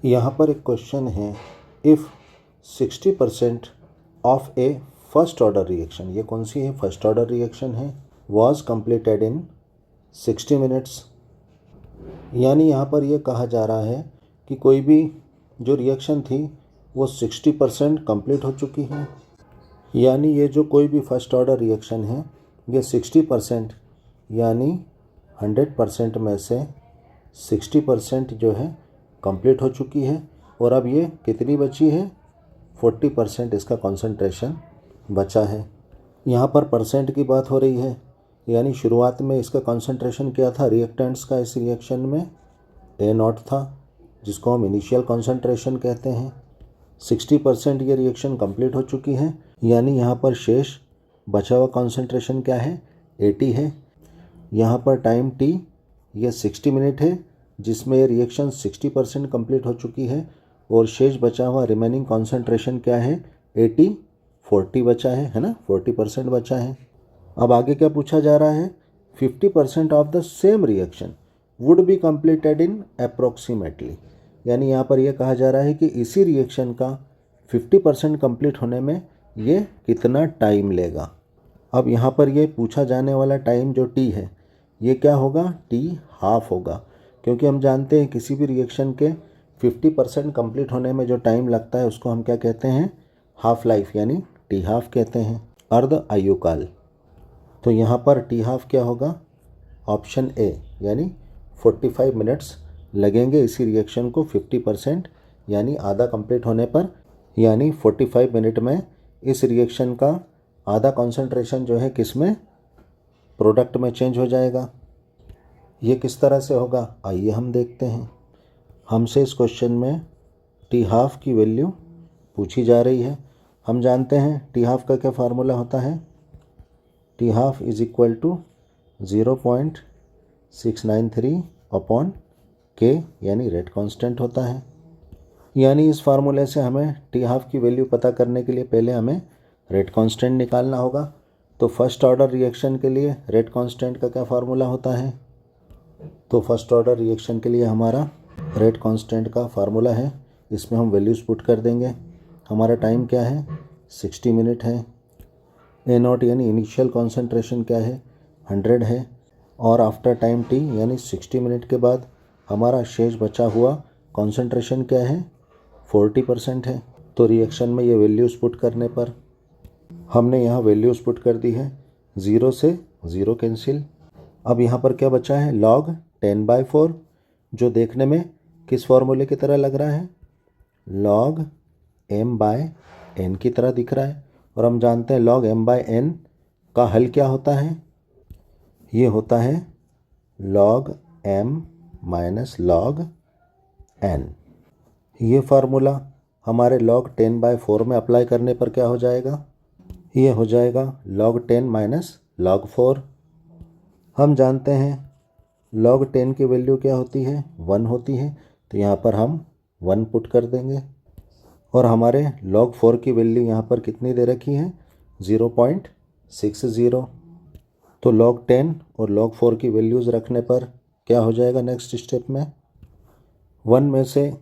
यहाँ पर एक क्वेश्चन है, if 60% of A first order reaction, ये कौन सी है? फर्स्ट ऑर्डर रिएक्शन है, वॉज कंप्लीटेड इन 60 मिनट्स। यानी यहाँ पर ये कहा जा रहा है कि कोई भी जो रिएक्शन थी वो 60% कंप्लीट हो चुकी है। यानी ये जो कोई भी फर्स्ट ऑर्डर रिएक्शन है ये 60% यानी 100% में से 60% जो है कंप्लीट हो चुकी है। और अब ये कितनी बची है? 40% इसका कंसंट्रेशन बचा है। यहाँ पर परसेंट की बात हो रही है, यानी शुरुआत में इसका कंसंट्रेशन क्या था रिएक्टेंट्स का इस रिएक्शन में? A0 था, जिसको हम इनिशियल कंसंट्रेशन कहते हैं। 60% ये रिएक्शन कंप्लीट हो चुकी है, यानी यहाँ पर शेष बचा हुआ कंसंट्रेशन क्या है? 80 है। यहाँ पर टाइम t ये 60 मिनट है, जिसमें ये रिएक्शन 60% कंप्लीट हो चुकी है और शेष बचा हुआ रिमेनिंग कंसंट्रेशन क्या है? 80, 40 बचा है ना, 40% बचा है। अब आगे क्या पूछा जा रहा है? 50% of the same reaction would be completed in approximately. यानी यहाँ पर यह कहा जा रहा है कि इसी रिएक्शन का 50% कंप्लीट होने में ये कितना टाइम लेगा। अब यहाँ पर ये पूछा जाने वाला टाइम जो t है ये क्या होगा? t हाफ होगा, क्योंकि हम जानते हैं किसी भी रिएक्शन के 50% कंप्लीट होने में जो टाइम लगता है उसको हम क्या कहते हैं? हाफ लाइफ, यानी t हाफ कहते हैं, अर्ध आयुकाल। तो यहाँ पर t हाफ क्या होगा? ऑप्शन ए, यानी 45 मिनट्स लगेंगे इसी रिएक्शन को 50% यानी आधा कंप्लीट होने पर। यानी 45 मिनट में इस रिएक्शन का आधा कंसंट्रेशन जो है किस में? प्रोडक्ट में चेंज हो जाएगा। ये किस तरह से होगा आइए हम देखते हैं। हमसे इस क्वेश्चन में t हाफ की वैल्यू पूछी जा रही है। हम जानते हैं t हाफ का क्या फार्मूला होता है? t half is equal to 0.693 upon k, यानी रेट कांस्टेंट होता है। यानी इस फार्मूले से हमें t हाफ की वैल्यू पता करने के लिए पहले हमें रेट कांस्टेंट निकालना होगा। तो फर्स्ट ऑर्डर रिएक्शन के लिए रेट कांस्टेंट का क्या फार्मूला होता है? तो फर्स्ट ऑर्डर रिएक्शन के लिए हमारा रेट कांस्टेंट का फार्मूला है, इसमें हम वैल्यूज पुट कर देंगे। हमारा टाइम क्या है? 60 मिनट है। A0 यानी इनिशियल कॉन्सेंट्रेशन क्या है? 100 है। और आफ्टर टाइम t यानी 60 मिनट के बाद हमारा शेष बचा हुआ कॉन्सेंट्रेशन क्या है? 40% है। तो रिएक्शन में ये वैल्यूज़ पुट करने पर हमने यहाँ वैल्यूज़ पुट कर दी है, 0 से 0 कैंसिल। अब यहाँ पर क्या बचा है? log 10/4, जो देखने में किस फॉर्मूले की तरह लग रहा है? log m/n की तरह दिख रहा है। और हम जानते हैं log m/n का हल क्या होता है? ये होता है log m minus log n। ये फार्मूला हमारे log 10/4 में अप्लाई करने पर क्या हो जाएगा? ये हो जाएगा log 10 माइनस log 4। हम जानते हैं log 10 की वैल्यू क्या होती है? 1 होती है, तो यहाँ पर हम 1 पुट कर देंगे। और हमारे log 4 की वैल्यू यहाँ पर कितनी दे रखी है? 0.60। तो log 10 और log 4 की वैल्यूज़ रखने पर क्या हो जाएगा नेक्स्ट स्टेप में? 1 में से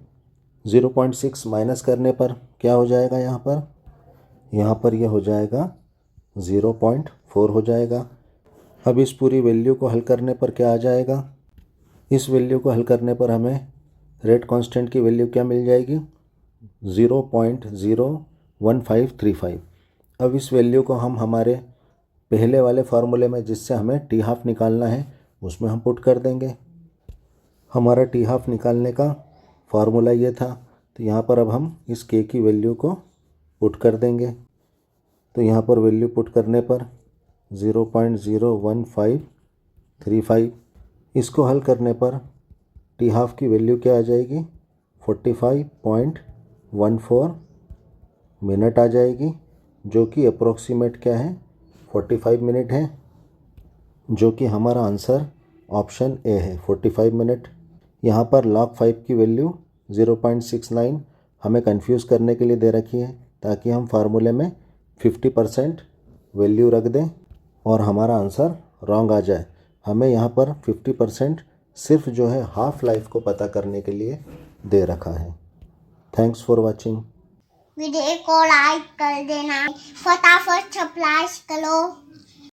0.6 माइनस करने पर क्या हो जाएगा यहाँ पर? यहाँ पर यह हो जाएगा 0.4 हो जाएगा। अब इस पूरी वैल्यू को हल करने पर क्या आ जाएगा? इस वैल्यू को हल करने पर हमें रेट कांस्टेंट की वैल्यू क्या मिल जाएगी? 0.01535। अब इस वैल्यू को हम हमारे पहले वाले फार्मूले में, जिससे हमें t हाफ निकालना है, उसमें हम पुट कर देंगे। हमारा t हाफ निकालने का फार्मूला ये था, तो यहाँ पर अब हम इस k की वैल्यू को पुट कर देंगे। तो यहाँ पर वैल्यू पुट करने पर 0.01535, इसको हल करने पर t हाफ की वैल्यू क्या आ जाएगी? 45.14 मिनट आ जाएगी, जो कि अप्रोक्सीमेट क्या है? 45 मिनट है, जो कि हमारा आंसर ऑप्शन ए है, 45 मिनट। यहाँ पर log 5 की वैल्यू 0.69 हमें कंफ्यूज करने के लिए दे रखी है, ताकि हम फार्मूले में 50% वैल्यू रख दें और हमारा आंसर रॉन्ग आ जाए। हमें यहाँ पर 50% सिर्फ जो है हाफ लाइफ को पता करने के लिए दे रखा है। Thanks for watching. वीडियो को लाइक कर देना, फटाफट सब्सक्राइब करो।